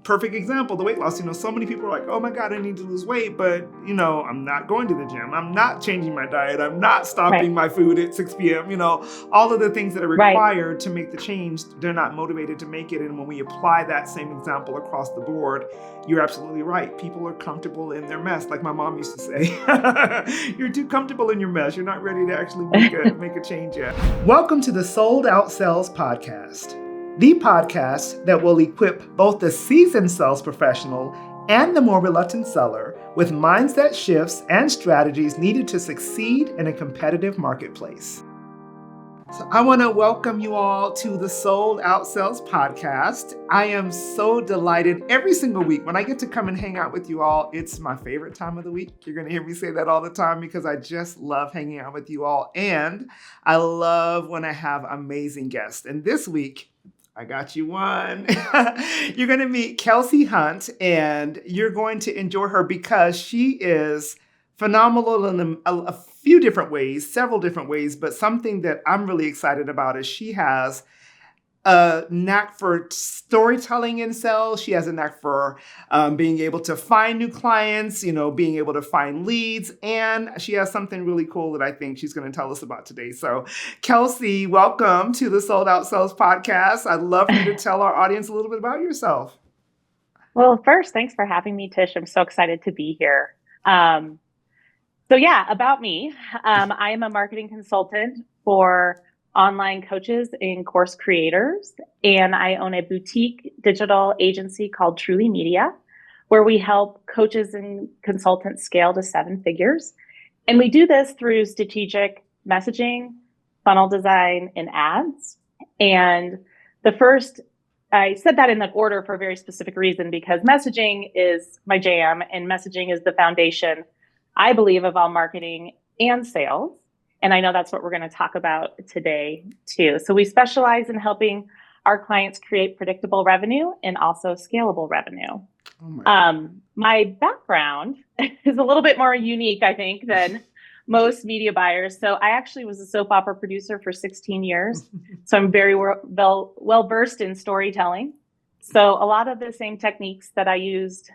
perfect example, the weight loss. So many people are like, oh my God, I need to lose weight, but I'm not going to the gym. I'm not changing my diet. I'm not stopping my food at 6 p.m. All of the things that are required to make the change, they're not motivated to make it. And when we apply that same example across the board, you're absolutely right. People are comfortable in their mess. Like my mom used to say, you're too comfortable in your mess. You're not ready to actually make a change yet. Welcome to the Sold Out Sales Podcast, the podcast that will equip both the seasoned sales professional and the more reluctant seller with mindset shifts and strategies needed to succeed in a competitive marketplace. So I want to welcome you all to the Sold Out Sales Podcast. I am so delighted every single week when I get to come and hang out with you all. It's my favorite time of the week. You're going to hear me say that all the time because I just love hanging out with you all. And I love when I have amazing guests. And this week, I got you one. You're going to meet Kelsey Hunt, and you're going to enjoy her because she is phenomenal in a few different ways, several different ways, but something that I'm really excited about is she has a knack for storytelling in sales. She has a knack for being able to find new clients, being able to find leads. And she has something really cool that I think she's going to tell us about today. So Kelsey, welcome to the Sold Out Sales Podcast. I'd love for you to tell our audience a little bit about yourself. Well, first, thanks for having me, Tish. I'm so excited to be here. About me. I am a marketing consultant for online coaches and course creators, and I own a boutique digital agency called Trulli Media, where we help coaches and consultants scale to 7 figures. And we do this through strategic messaging, funnel design, and ads. And I said that in that order for a very specific reason, because messaging is my jam, and messaging is the foundation, I believe, of all marketing and sales. And I know that's what we're going to talk about today too. So we specialize in helping our clients create predictable revenue and also scalable revenue. My background is a little bit more unique, I think, than most media buyers. So I actually was a soap opera producer for 16 years. So I'm very well versed in storytelling. So a lot of the same techniques that I used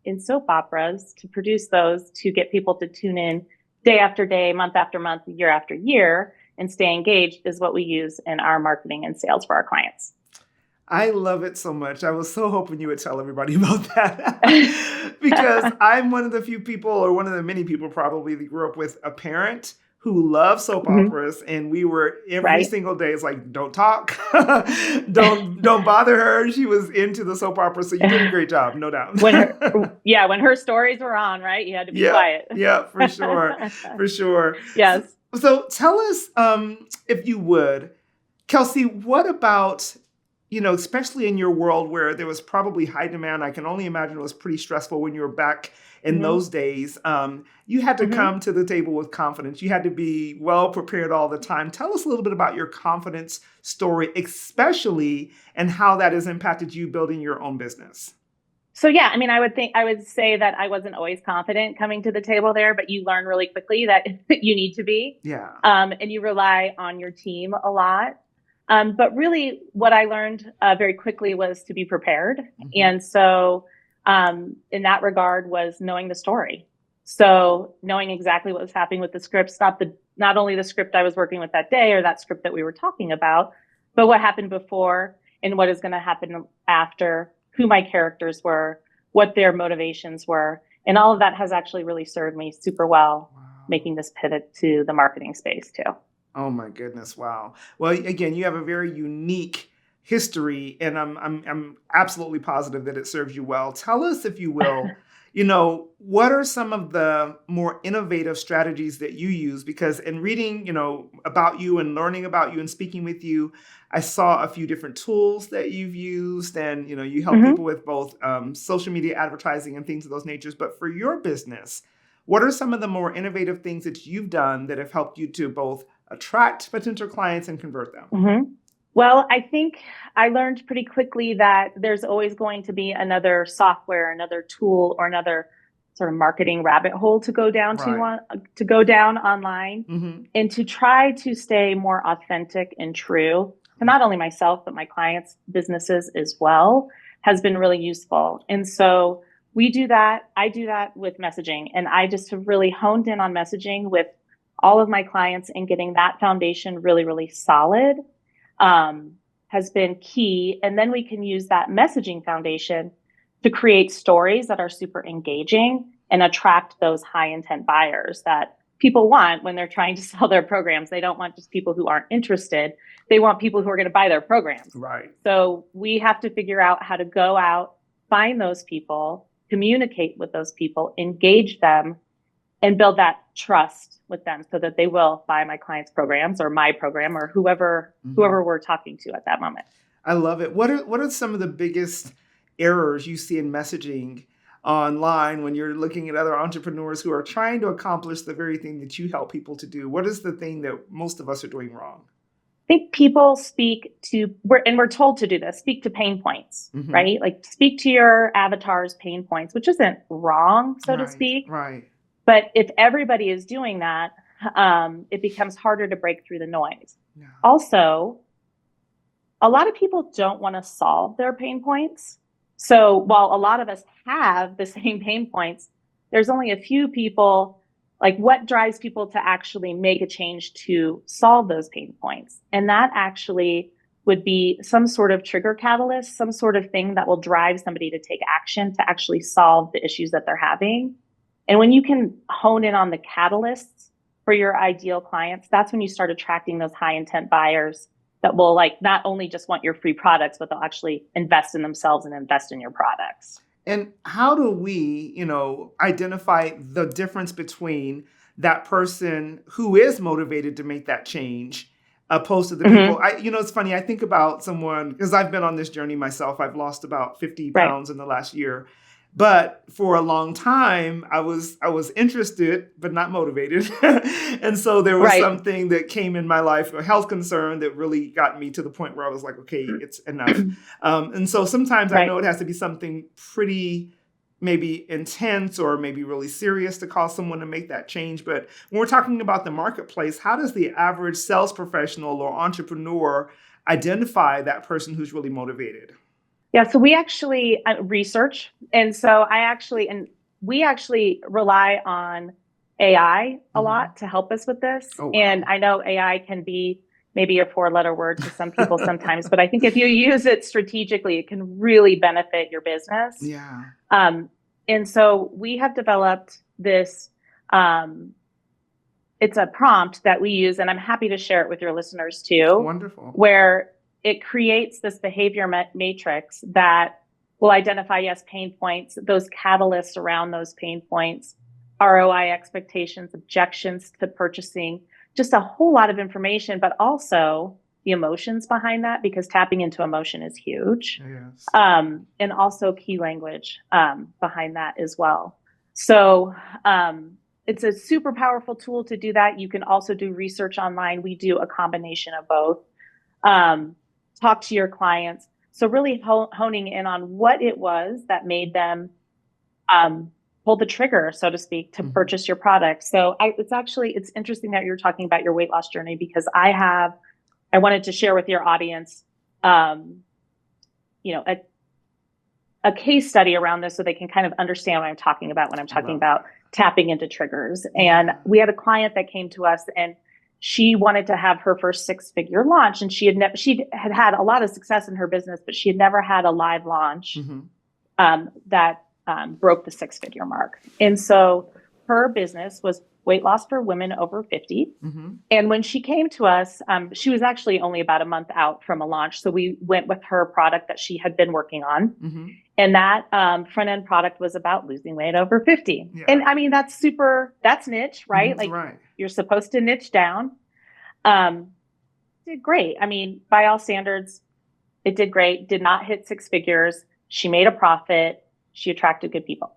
in soap operas to produce those to get people to tune in day after day, month after month, year after year, and stay engaged is what we use in our marketing and sales for our clients. I love it so much. I was so hoping you would tell everybody about that because I'm one of the few people, or one of the many people probably, that grew up with a parent who loved soap operas, and we were every single day. It's like, don't talk, don't bother her. She was into the soap opera, so you did a great job, no doubt. when her stories were on, right? You had to be quiet. Yeah, for sure. Yes. So tell us, if you would, Kelsey, what about, especially in your world where there was probably high demand. I can only imagine it was pretty stressful when you were back in those days. You had to come to the table with confidence. You had to be well prepared all the time. Tell us a little bit about your confidence story, especially, and how that has impacted you building your own business. So I would say that I wasn't always confident coming to the table there, but you learn really quickly that you need to be. Yeah. And you rely on your team a lot. But really what I learned very quickly was to be prepared. And so in that regard was knowing the story. So knowing exactly what was happening with the scripts, not only the script I was working with that day or that script that we were talking about, but what happened before and what is going to happen after, who my characters were, what their motivations were. And all of that has actually really served me super well, making this pivot to the marketing space too. Oh my goodness. Wow. Well, again, you have a very unique history, and I'm absolutely positive that it serves you well. Tell us, if you will, what are some of the more innovative strategies that you use? Because in reading, about you and learning about you and speaking with you, I saw a few different tools that you've used, and, you help people with both social media advertising and things of those natures. But for your business, what are some of the more innovative things that you've done that have helped you to both attract potential clients and convert them? Well, I think I learned pretty quickly that there's always going to be another software, another tool, or another sort of marketing rabbit hole to go down to go down online, and to try to stay more authentic and true to not only myself, but my clients' businesses as well, has been really useful. And so we do that. I do that with messaging, and I just have really honed in on messaging with all of my clients, and getting that foundation really, really solid has been key. And then we can use that messaging foundation to create stories that are super engaging and attract those high intent buyers that people want when they're trying to sell their programs. They don't want just people who aren't interested. They want people who are going to buy their programs. Right. So we have to figure out how to go out, find those people, communicate with those people, engage them, and build that trust with them so that they will buy my clients' programs or my program or whoever we're talking to at that moment. I love it. What are some of the biggest errors you see in messaging online when you're looking at other entrepreneurs who are trying to accomplish the very thing that you help people to do? What is the thing that most of us are doing wrong? I think people we're told to do this, speak to pain points, right? Like speak to your avatar's pain points, which isn't wrong, so to speak. Right. But if everybody is doing that, it becomes harder to break through the noise. Yeah. Also, a lot of people don't want to solve their pain points. So while a lot of us have the same pain points, there's only a few people, like what drives people to actually make a change to solve those pain points. And that actually would be some sort of trigger catalyst, some sort of thing that will drive somebody to take action to actually solve the issues that they're having. And when you can hone in on the catalysts for your ideal clients, that's when you start attracting those high intent buyers that will like not only just want your free products, but they'll actually invest in themselves and invest in your products. And how do we, identify the difference between that person who is motivated to make that change opposed to the people? It's funny. I think about someone, because I've been on this journey myself. I've lost about 50 pounds in the last year. But for a long time, I was interested, but not motivated. And so there was something that came in my life, a health concern that really got me to the point where I was like, okay, it's enough. And so sometimes I know it has to be something pretty maybe intense or maybe really serious to cause someone to make that change. But when we're talking about the marketplace, how does the average sales professional or entrepreneur identify that person who's really motivated? Yeah, so we actually research. And so we actually rely on AI a lot to help us with this. Oh, wow. And I know AI can be maybe a 4-letter word to some people sometimes, but I think if you use it strategically, it can really benefit your business. Yeah. And so we have developed this, it's a prompt that we use, and I'm happy to share it with your listeners too. Wonderful. Where it creates this behavior matrix that will identify, pain points, those catalysts around those pain points, ROI expectations, objections to purchasing, just a whole lot of information, but also the emotions behind that, because tapping into emotion is huge. Yes. And also key language behind that as well. So it's a super powerful tool to do that. You can also do research online. We do a combination of both. Talk to your clients. So really honing in on what it was that made them pull the trigger, so to speak, to purchase your product. So it's interesting that you're talking about your weight loss journey, because I wanted to share with your audience, a case study around this so they can kind of understand what I'm talking about when I'm talking about tapping into triggers. And we had a client that came to us, and she wanted to have her first 6-figure launch, and she had had a lot of success in her business, but she had never had a live launch that broke the 6-figure mark. And so her business was weight loss for women over 50. And when she came to us, she was actually only about a month out from a launch. So we went with her product that she had been working on. And that front end product was about losing weight over 50. Yeah. And I mean, that's niche, right? You're supposed to niche down. Did great. I mean, by all standards, it did great. Did not hit 6 figures. She made a profit. She attracted good people.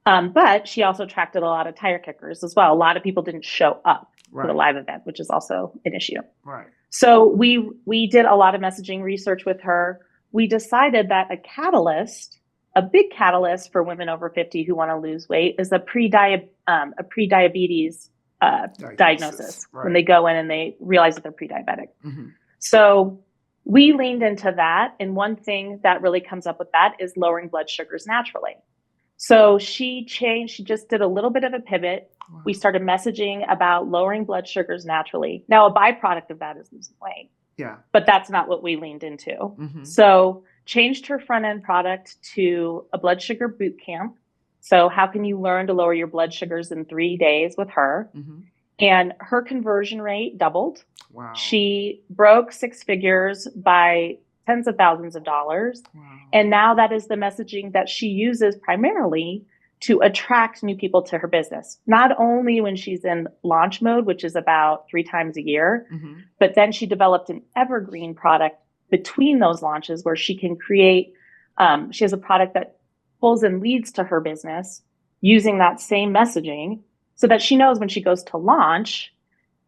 But she also attracted a lot of tire kickers as well. A lot of people didn't show up for the live event, which is also an issue. Right. So we did a lot of messaging research with her. We decided that a big catalyst for women over 50 who want to lose weight is a pre-diabetes diagnosis when they go in and they realize that they're pre-diabetic. So we leaned into that. And one thing that really comes up with that is lowering blood sugars naturally. So she just did a little bit of a pivot. Wow. We started messaging about lowering blood sugars naturally. Now, a byproduct of that is losing weight. Yeah. But that's not what we leaned into. Mm-hmm. So changed her front end product to a blood sugar boot camp. So how can you learn to lower your blood sugars in 3 days with her? Mm-hmm. And her conversion rate doubled. Wow. She broke six figures by tens of thousands of dollars. Wow. And now that is the messaging that she uses primarily to attract new people to her business. Not only when she's in launch mode, which is about 3 times a year, mm-hmm. but then she developed an evergreen product between those launches where she can create, she has a product that pulls in leads to her business using that same messaging so that she knows when she goes to launch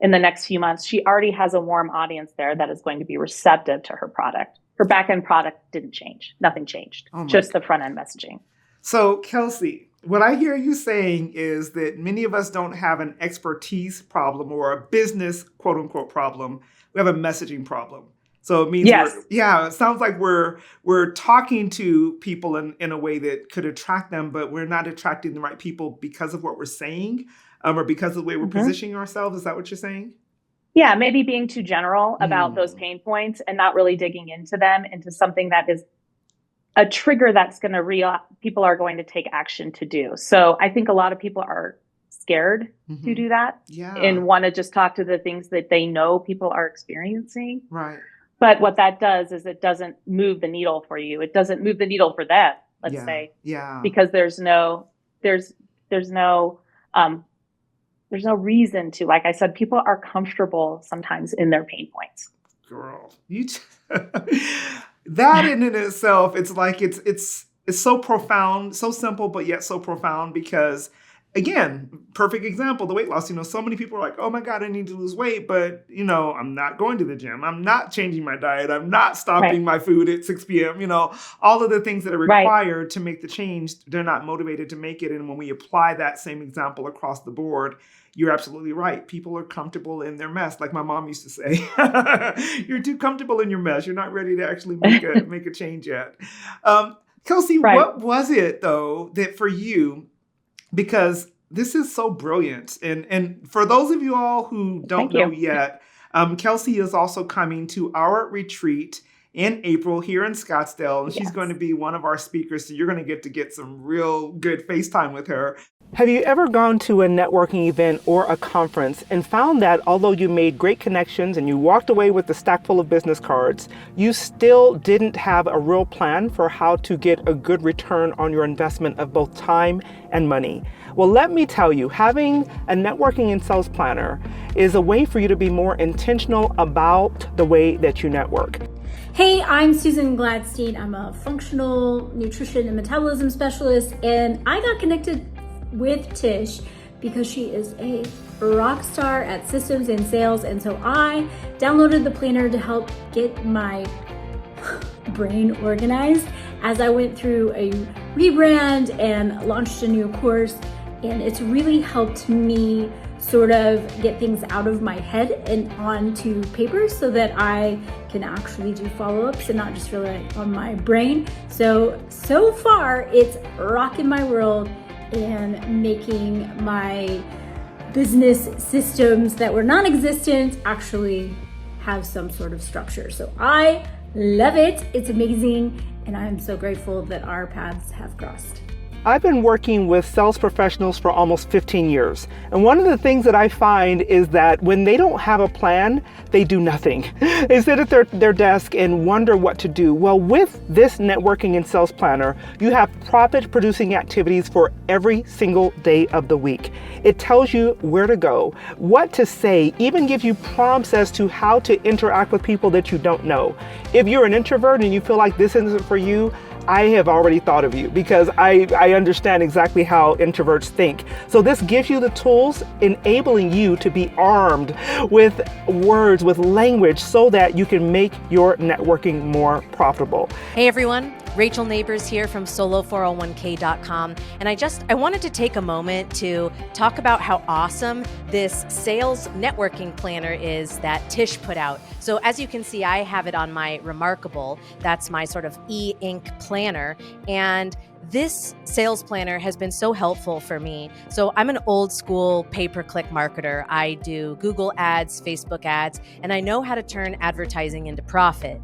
in the next few months, she already has a warm audience there that is going to be receptive to her product. Her back-end product didn't change. Nothing changed. Just the front-end messaging. So, Kelsey, what I hear you saying is that many of us don't have an expertise problem or a business, quote unquote, problem. We have a messaging problem. So it means, yes. It sounds like we're talking to people in a way that could attract them, but we're not attracting the right people because of what we're saying or because of the way we're mm-hmm. positioning ourselves. Is that what you're saying? Yeah, maybe being too general about those pain points and not really digging into them, into something that is a trigger that's going to people are going to take action to do. So I think a lot of people are scared mm-hmm. to do that and want to just talk to the things that they know people are experiencing. Right. But what that does is it doesn't move the needle for you. It doesn't move the needle for them, let's say. Yeah. Because there's no reason to. Like I said, people are comfortable sometimes in their pain points. Girl, that in itself, it's like it's so profound, so simple, but yet so profound because, again, perfect example, the weight loss. So many people are like, oh my God, I need to lose weight, but I'm not going to the gym. I'm not changing my diet. I'm not stopping my food at 6 p.m. All of the things that are required to make the change, they're not motivated to make it. And when we apply that same example across the board, you're absolutely right. People are comfortable in their mess. Like my mom used to say, you're too comfortable in your mess. You're not ready to actually make a change yet. Kelsey, what was it though that for you, because this is so brilliant. And for those of you all who don't know yet, Kelsey is also coming to our retreat in April here in Scottsdale. And she's going to be one of our speakers. So you're going to get some real good FaceTime with her. Have you ever gone to a networking event or a conference and found that although you made great connections and you walked away with a stack full of business cards, you still didn't have a real plan for how to get a good return on your investment of both time and money? Well, let me tell you, having a networking and sales planner is a way for you to be more intentional about the way that you network. Hey, I'm Susan Gladstein. I'm a functional nutrition and metabolism specialist, and I got connected with Tish because she is a rock star at systems and sales. And so I downloaded the planner to help get my brain organized as I went through a rebrand and launched a new course. And it's really helped me sort of get things out of my head and onto paper so that I can actually do follow-ups and not just rely on my brain. So far it's rocking my world and making my business systems that were non-existent actually have some sort of structure. So I love it. It's amazing. And I'm so grateful that our paths have crossed. I've been working with sales professionals for almost 15 years. And one of the things that I find is that when they don't have a plan, they do nothing. They sit at their desk and wonder what to do. Well, with this networking and sales planner, you have profit-producing activities for every single day of the week. It tells you where to go, what to say, even gives you prompts as to how to interact with people that you don't know. If you're an introvert and you feel like this isn't for you, I have already thought of you because I understand exactly how introverts think. So this gives you the tools enabling you to be armed with words, with language, so that you can make your networking more profitable. Hey everyone, Rachel Neighbors here from solo401k.com. And I wanted to take a moment to talk about how awesome this sales networking planner is that Tish put out. So as you can see, I have it on my Remarkable. That's my sort of e-ink planner. And this sales planner has been so helpful for me. So I'm an old school pay-per-click marketer. I do Google ads, Facebook ads, and I know how to turn advertising into profit.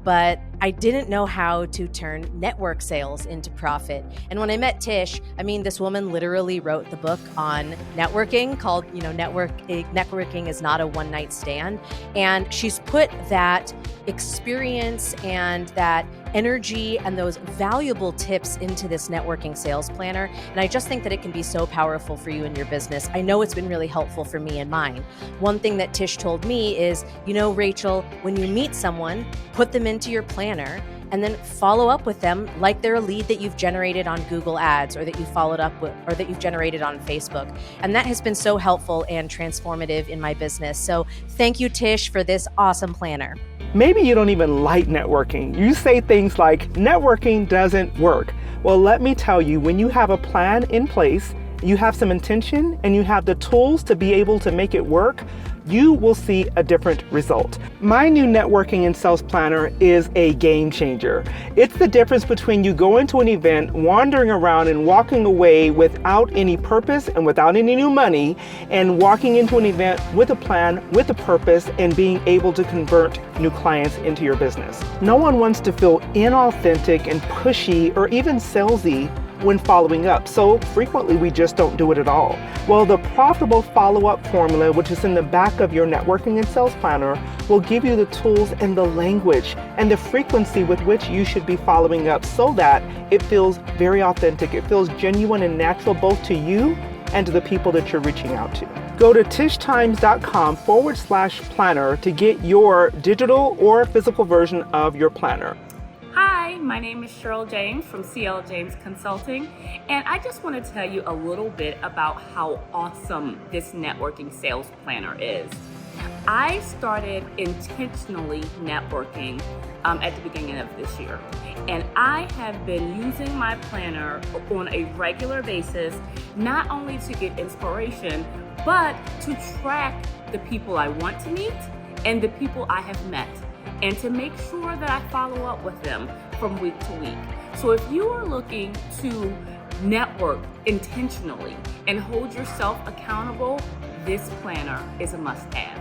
But I didn't know how to turn network sales into profit. And when I met Tish, this woman literally wrote the book on networking called, Networking is Not a One-Night Stand. And she's put that experience and that energy and those valuable tips into this networking sales planner. And I just think that it can be so powerful for you in your business. I know it's been really helpful for me and mine. One thing that Tish told me is, Rachel, when you meet someone, put them into your planner and then follow up with them like they're a lead that you've generated on Google Ads or that you followed up with or that you've generated on Facebook. And that has been so helpful and transformative in my business. So thank you, Tish, for this awesome planner. Maybe you don't even like networking. You say things like, networking doesn't work. Well, let me tell you, when you have a plan in place, you have some intention, and you have the tools to be able to make it work, you will see a different result. My new networking and sales planner is a game changer. It's the difference between you going to an event, wandering around and walking away without any purpose and without any new money, and walking into an event with a plan, with a purpose, and being able to convert new clients into your business. No one wants to feel inauthentic and pushy or even salesy when following up. So frequently we just don't do it at all. Well, the profitable follow-up formula, which is in the back of your networking and sales planner, will give you the tools and the language and the frequency with which you should be following up so that it feels very authentic. It feels genuine and natural both to you and to the people that you're reaching out to. Go to tishtimes.com/planner to get your digital or physical version of your planner. Hi, my name is Cheryl James from CL James Consulting, and I just want to tell you a little bit about how awesome this networking sales planner is. I started intentionally networking at the beginning of this year, and I have been using my planner on a regular basis, not only to get inspiration, but to track the people I want to meet and the people I have met, and to make sure that I follow up with them from week to week. So if you are looking to network intentionally and hold yourself accountable, this planner is a must-have.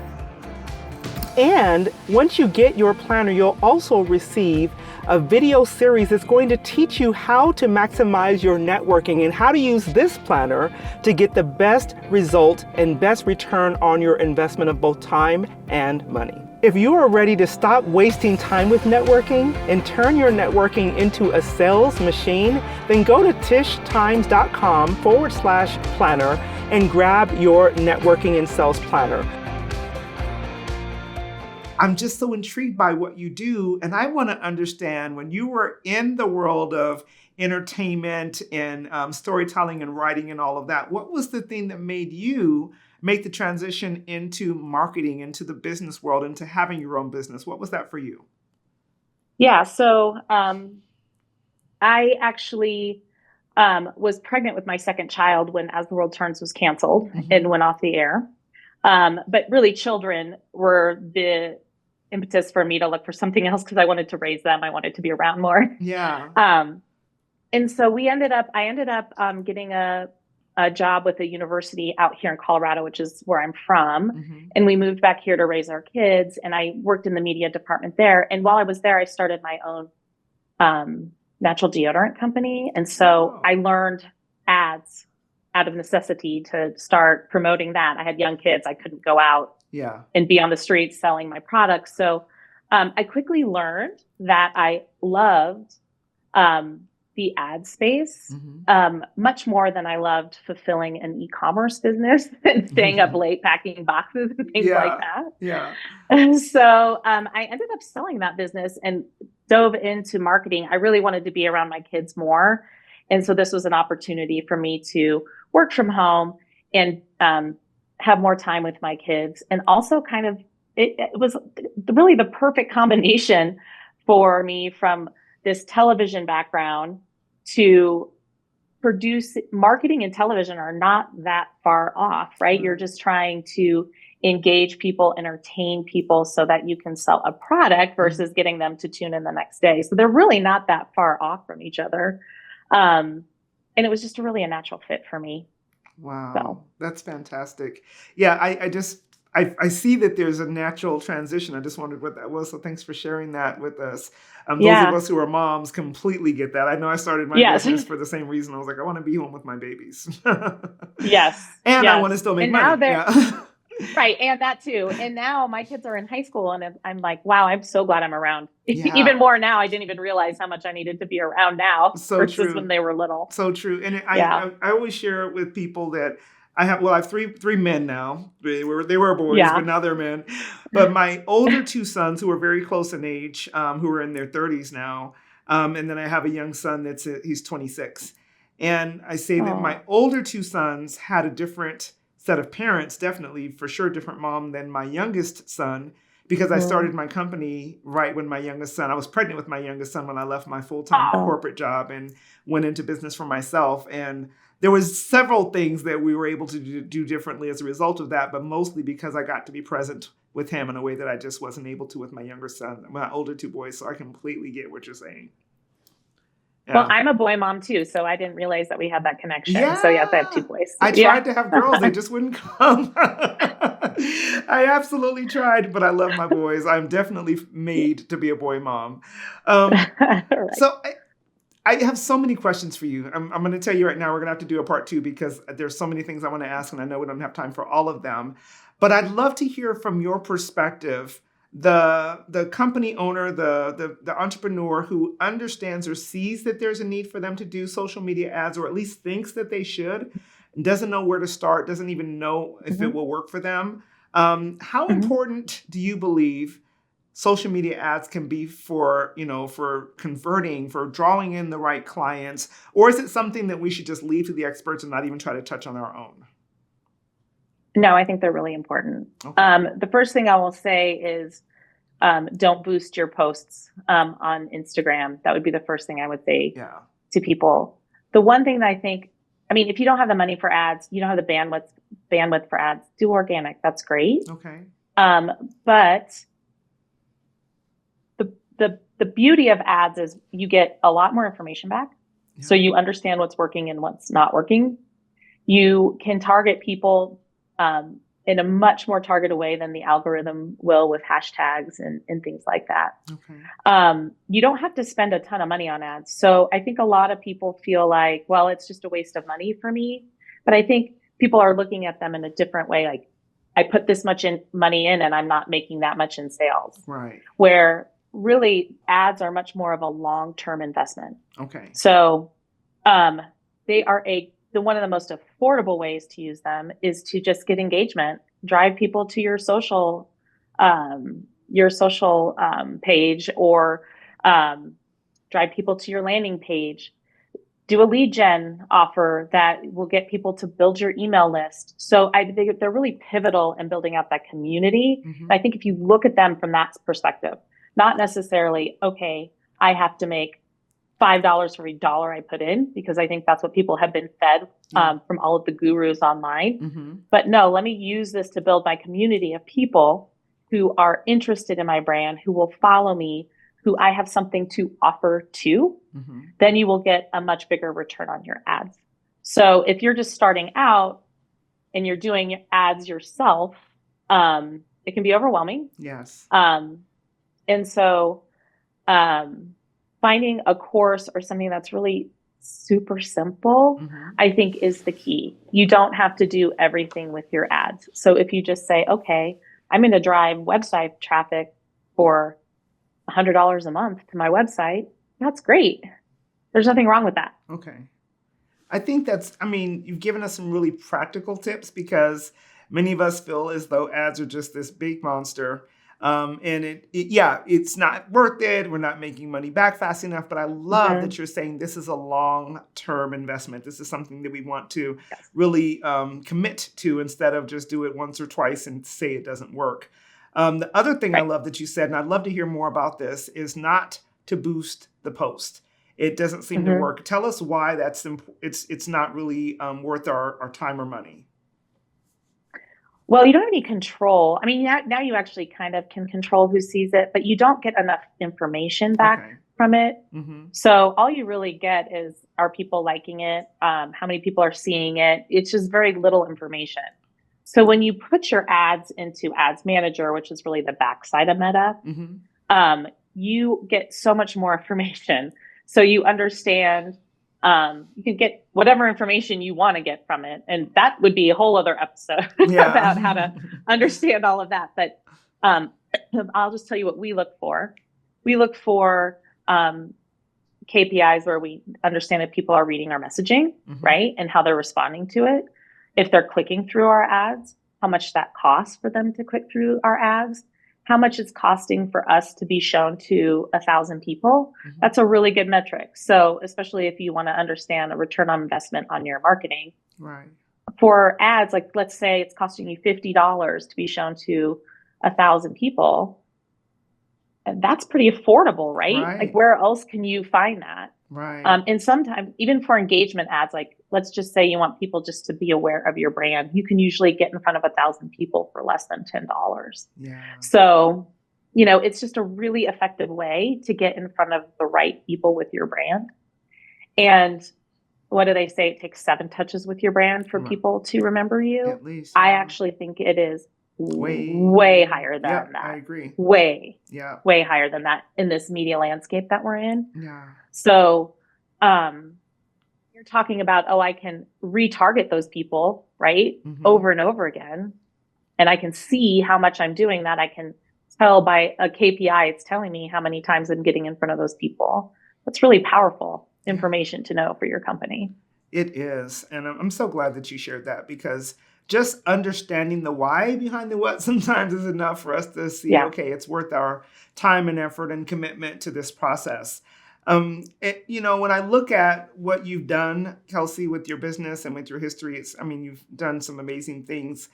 And once you get your planner, you'll also receive a video series that's going to teach you how to maximize your networking and how to use this planner to get the best result and best return on your investment of both time and money. If you are ready to stop wasting time with networking and turn your networking into a sales machine, then go to tishtimes.com/planner and grab your networking and sales planner. I'm just so intrigued by what you do. And I want to understand, when you were in the world of entertainment and storytelling and writing and all of that, what was the thing that made you make the transition into marketing, into the business world, into having your own business? What was that for you? Yeah, so I actually was pregnant with my second child when As the World Turns was canceled and went off the air. But really, children were the impetus for me to look for something else because I wanted to raise them. I wanted to be around more. Yeah. And so I ended up getting a job with a university out here in Colorado, which is where I'm from. And we moved back here to raise our kids. And I worked in the media department there. And while I was there, I started my own natural deodorant company. And so I learned ads out of necessity to start promoting that. I had young kids. I couldn't go out and be on the streets selling my products. So I quickly learned that I loved the ad space much more than I loved fulfilling an e-commerce business and staying up late packing boxes and things like that. And so I ended up selling that business and dove into marketing. I really wanted to be around my kids more. And so this was an opportunity for me to work from home and have more time with my kids. And also it was really the perfect combination for me from this television background to produce. Marketing and television are not that far off, right? You're just trying to engage people, entertain people so that you can sell a product versus getting them to tune in the next day. So they're really not that far off from each other. And it was just really a natural fit for me. Wow. So. That's fantastic. Yeah, I see that there's a natural transition. I just wondered what that was. So thanks for sharing that with us. Those of us who are moms completely get that. I know I started my business for the same reason. I was like, I want to be home with my babies. Yes. And I want to still make money. Now right. And that too. And now my kids are in high school and I'm like, wow, I'm so glad I'm around. Yeah. Even more now. I didn't even realize how much I needed to be around now versus when they were little. So true. And I always share with people that I have three men now. They were boys, but now they're men. But my older two sons, who are very close in age, who are in their 30s now, and then I have a young son he's 26. And I say that my older two sons had a different set of parents, definitely for sure different mom than my youngest son, because I started my company right when I was pregnant with my youngest son when I left my full-time corporate job and went into business for myself. And there was several things that we were able to do differently as a result of that, but mostly because I got to be present with him in a way that I just wasn't able to with my younger son, my older two boys. So I completely get what you're saying. Yeah. Well, I'm a boy mom too, so I didn't realize that we had that connection. Yeah. So yes, I have two boys. I tried to have girls, they just wouldn't come. I absolutely tried, but I love my boys. I'm definitely made to be a boy mom. Right. So I have so many questions for you. I'm going to tell you right now, we're going to have to do a part 2 because there's so many things I want to ask, and I know we don't have time for all of them. But I'd love to hear from your perspective, the company owner, the entrepreneur who understands or sees that there's a need for them to do social media ads, or at least thinks that they should, and doesn't know where to start, doesn't even know if it will work for them. How important do you believe social media ads can be for converting, for drawing in the right clients? Or is it something that we should just leave to the experts and not even try to touch on our own? No, I think they're really important. Okay. The first thing I will say is don't boost your posts on Instagram. That would be the first thing I would say to people. The one thing that if you don't have the money for ads, you don't have the bandwidth for ads, do organic. That's great. Okay. But the beauty of ads is you get a lot more information back. Yeah. So you understand what's working and what's not working. You can target people in a much more targeted way than the algorithm will with hashtags and things like that. Okay. You don't have to spend a ton of money on ads. So I think a lot of people feel like, well, it's just a waste of money for me. But I think people are looking at them in a different way. Like, I put this much money in and I'm not making that much in sales. Right. Where really ads are much more of a long-term investment. Okay. So they are one of the most affordable ways to use them is to just get engagement, drive people to your social page, or drive people to your landing page. Do a lead gen offer that will get people to build your email list. So I think they're really pivotal in building out that community. Mm-hmm. I think if you look at them from that perspective, not necessarily, okay, I have to make $5 for every dollar I put in, because I think that's what people have been fed from all of the gurus online. Mm-hmm. But no, let me use this to build my community of people who are interested in my brand, who will follow me, who I have something to offer to. Mm-hmm. Then you will get a much bigger return on your ads. So if you're just starting out and you're doing ads yourself, it can be overwhelming. Yes. And so finding a course or something that's really super simple, I think is the key. You don't have to do everything with your ads. So if you just say, okay, I'm going to drive website traffic for $100 a month to my website, that's great. There's nothing wrong with that. Okay. I think you've given us some really practical tips, because many of us feel as though ads are just this big monster. And it's not worth it. We're not making money back fast enough. But I love that you're saying this is a long-term investment. This is something that we want to really commit to, instead of just do it once or twice and say it doesn't work. The other thing I love that you said, and I'd love to hear more about this, is not to boost the post. It doesn't seem to work. Tell us why it's not really worth our time or money. Well, you don't have any control. I mean, now you actually kind of can control who sees it, but you don't get enough information back from it. So all you really get is, are people liking it? How many people are seeing it? It's just very little information. So when you put your ads into Ads Manager, which is really the backside of Meta, you get so much more information. So you understand, you can get whatever information you want to get from it. And that would be a whole other episode about how to understand all of that. But I'll just tell you what we look for. We look for KPIs where we understand if people are reading our messaging, right? And how they're responding to it. If they're clicking through our ads, how much that costs for them to click through our ads, how much it's costing for us to be shown to 1,000 people. That's a really good metric. So especially if you want to understand a return on investment on your marketing. Right. For ads, like let's say it's costing you $50 to be shown to 1,000 people. And that's pretty affordable, right? Like where else can you find that? Right. And sometimes even for engagement ads, like let's just say you want people just to be aware of your brand, you can usually get in front of 1,000 people for less than $10. Yeah. So, it's just a really effective way to get in front of the right people with your brand. And what do they say? It takes 7 touches with your brand for people to remember you. At least. I actually think it is way higher than that. I agree. Way higher than that in this media landscape that we're in. Yeah. So you're talking about, I can retarget those people, right? Over and over again. And I can see how much I'm doing that. I can tell by a KPI, it's telling me how many times I'm getting in front of those people. That's really powerful information to know for your company. It is. And I'm so glad that you shared that, because just understanding the why behind the what sometimes is enough for us to see, okay, it's worth our time and effort and commitment to this process. When I look at what you've done, Kelsey, with your business and with your history, you've done some amazing things.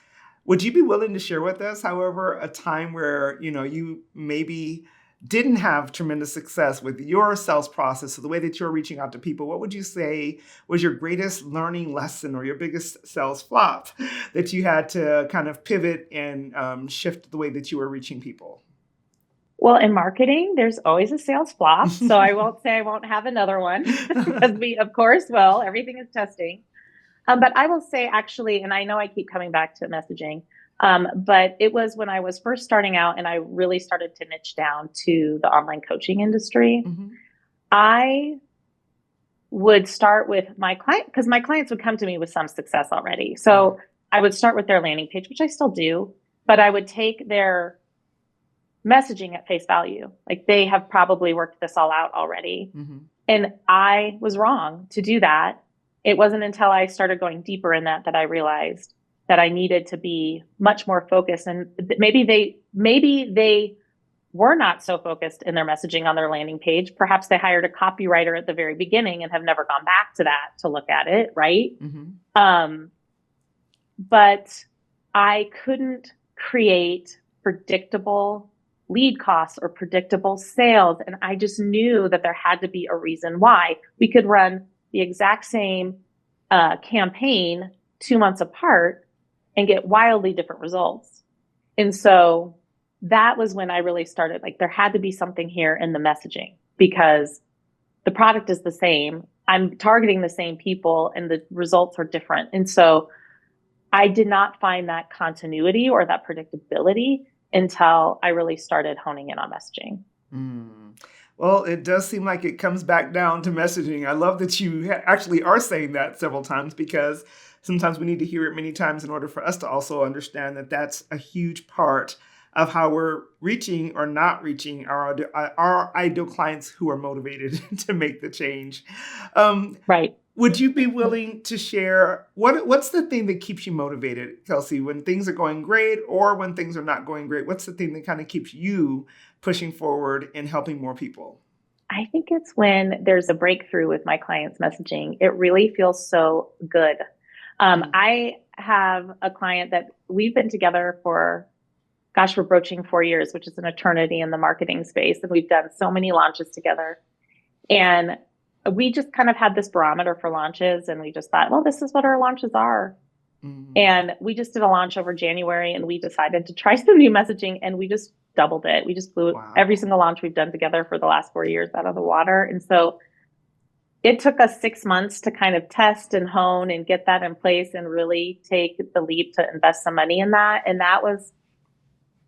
Would you be willing to share with us, however, a time where, you maybe didn't have tremendous success with your sales process or the way that you're reaching out to people? What would you say was your greatest learning lesson or your biggest sales flop that you had to kind of pivot and shift the way that you were reaching people? Well, in marketing, there's always a sales flop. So I won't say I won't have another one, because we, of course, will. Everything is testing. But I will say, actually, and I know I keep coming back to messaging, but it was when I was first starting out and I really started to niche down to the online coaching industry. I would start with my client, because my clients would come to me with some success already. So I would start with their landing page, which I still do, but I would take their messaging at face value. Like they have probably worked this all out already. And I was wrong to do that. It wasn't until I started going deeper in that I realized that I needed to be much more focused. And maybe they were not so focused in their messaging on their landing page. Perhaps they hired a copywriter at the very beginning and have never gone back to that to look at it, right? But I couldn't create predictable lead costs or predictable sales. And I just knew that there had to be a reason why. We could run the exact same campaign 2 months apart and get wildly different results. And so that was when I really started, like, there had to be something here in the messaging, because the product is the same. I'm targeting the same people and the results are different. And so I did not find that continuity or that predictability until I really started honing in on messaging. Well, it does seem like it comes back down to messaging. I love that you actually are saying that several times, because sometimes we need to hear it many times in order for us to also understand that that's a huge part of how we're reaching or not reaching our ideal clients who are motivated to make the change. Right. Would you be willing to share what's the thing that keeps you motivated, Kelsey, when things are going great or when things are not going great? What's the thing that kind of keeps you pushing forward and helping more people? I think it's when there's a breakthrough with my clients' messaging. It really feels so good. I have a client that we've been together for, we're broaching 4 years, which is an eternity in the marketing space. And we've done so many launches together. And we just kind of had this barometer for launches, and we just thought, well, this is what our launches are. And we just did a launch over January, and we decided to try some new messaging, and we just doubled it. We just blew every single launch we've done together for the last 4 years out of the water. And so it took us 6 months to kind of test and hone and get that in place and really take the leap to invest some money in that. And that was,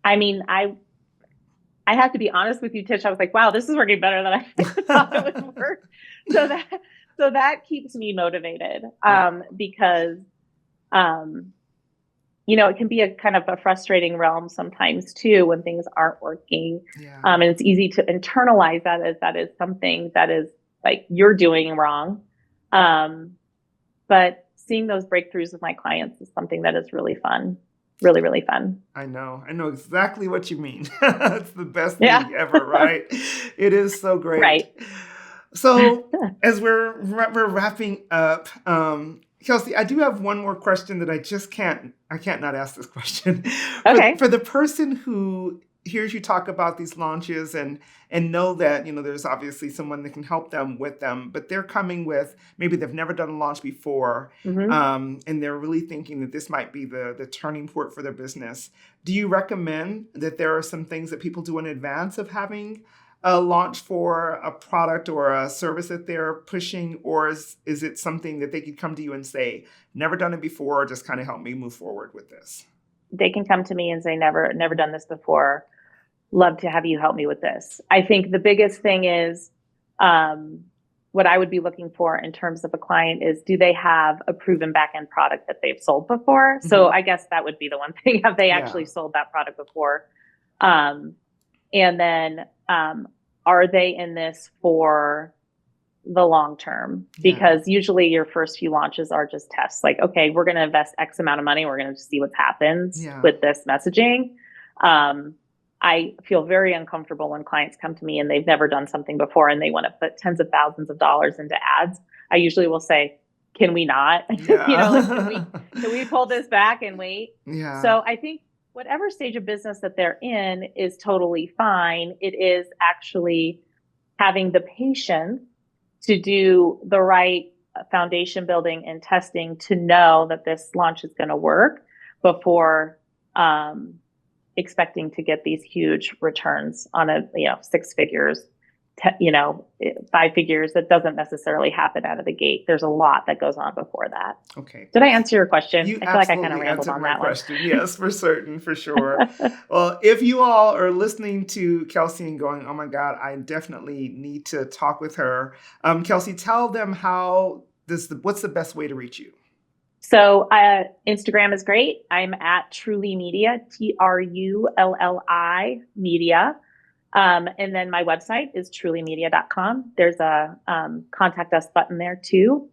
I mean, I have to be honest with you, Tish. I was like, wow, this is working better than I thought it would work. So that keeps me motivated, because, you know, it can be a kind of a frustrating realm sometimes too, when things aren't working. And it's easy to internalize that as that is something that is like you're doing wrong. But seeing those breakthroughs with my clients is something that is really fun. Really, really fun. I know exactly what you mean. It's the best thing ever, right? It is so great. Right. So as we're wrapping up, Kelsey, I do have one more question that I can't not ask this question. Okay. For the person who hears you talk about these launches and know that, you know, there's obviously someone that can help them with them, but they're coming with, maybe they've never done a launch before, and they're really thinking that this might be the turning point for their business. Do you recommend that there are some things that people do in advance of having a launch for a product or a service that they're pushing, or is it something that they could come to you and say, never done it before, just kind of help me move forward with this? They can come to me and say, never done this before. Love to have you help me with this. I think the biggest thing is, what I would be looking for in terms of a client is, do they have a proven back-end product that they've sold before? So I guess that would be the one thing. Have they actually sold that product before? And then, are they in this for the long term? Because usually your first few launches are just tests. Like, okay, we're going to invest X amount of money. We're going to see what happens with this messaging. I feel very uncomfortable when clients come to me and they've never done something before and they want to put tens of thousands of dollars into ads. I usually will say, can we not? You know, like, can we pull this back and wait? So I think whatever stage of business that they're in is totally fine. It is actually having the patience to do the right foundation building and testing to know that this launch is going to work before expecting to get these huge returns on a, you know, 6 figures, 5 figures. That doesn't necessarily happen out of the gate. There's a lot that goes on before that. Okay. Did I answer your question? I feel like I kind of rambled on that question. Yes, for certain, for sure. Well, if you all are listening to Kelsey and going, oh my God, I definitely need to talk with her. Kelsey, tell them what's the best way to reach you? So Instagram is great. I'm at Trulli Media, TRULLI Media. And then my website is trullimedia.com. There's a contact us button there too.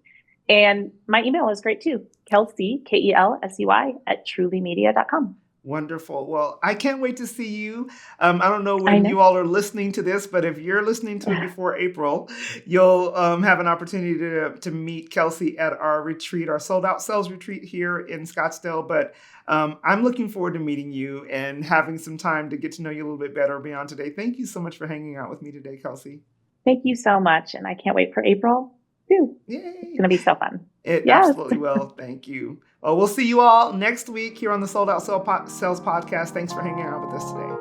And my email is great too. Kelsey, KELSEY at trullimedia.com. Wonderful. Well, I can't wait to see you. I don't know when you all are listening to this, but if you're listening to it before April, you'll have an opportunity to meet Kelsey at our retreat, our sold out sales retreat here in Scottsdale. But I'm looking forward to meeting you and having some time to get to know you a little bit better beyond today. Thank you so much for hanging out with me today, Kelsey. Thank you so much. And I can't wait for April too. Yay. It's going to be so fun. It absolutely will. Thank you. Well, we'll see you all next week here on the Sold Out Sales Podcast. Thanks for hanging out with us today.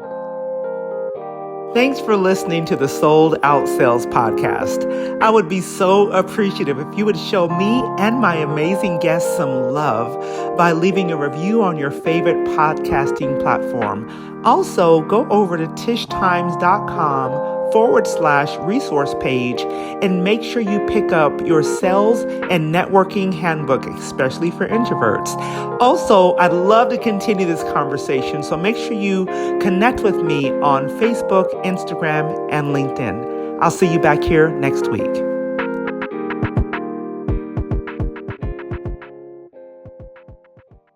Thanks for listening to the Sold Out Sales Podcast. I would be so appreciative if you would show me and my amazing guests some love by leaving a review on your favorite podcasting platform. Also, go over to tishtimes.com/resource page and make sure you pick up your sales and networking handbook, especially for introverts. Also, I'd love to continue this conversation, so make sure you connect with me on Facebook, Instagram, and LinkedIn. I'll see you back here next week.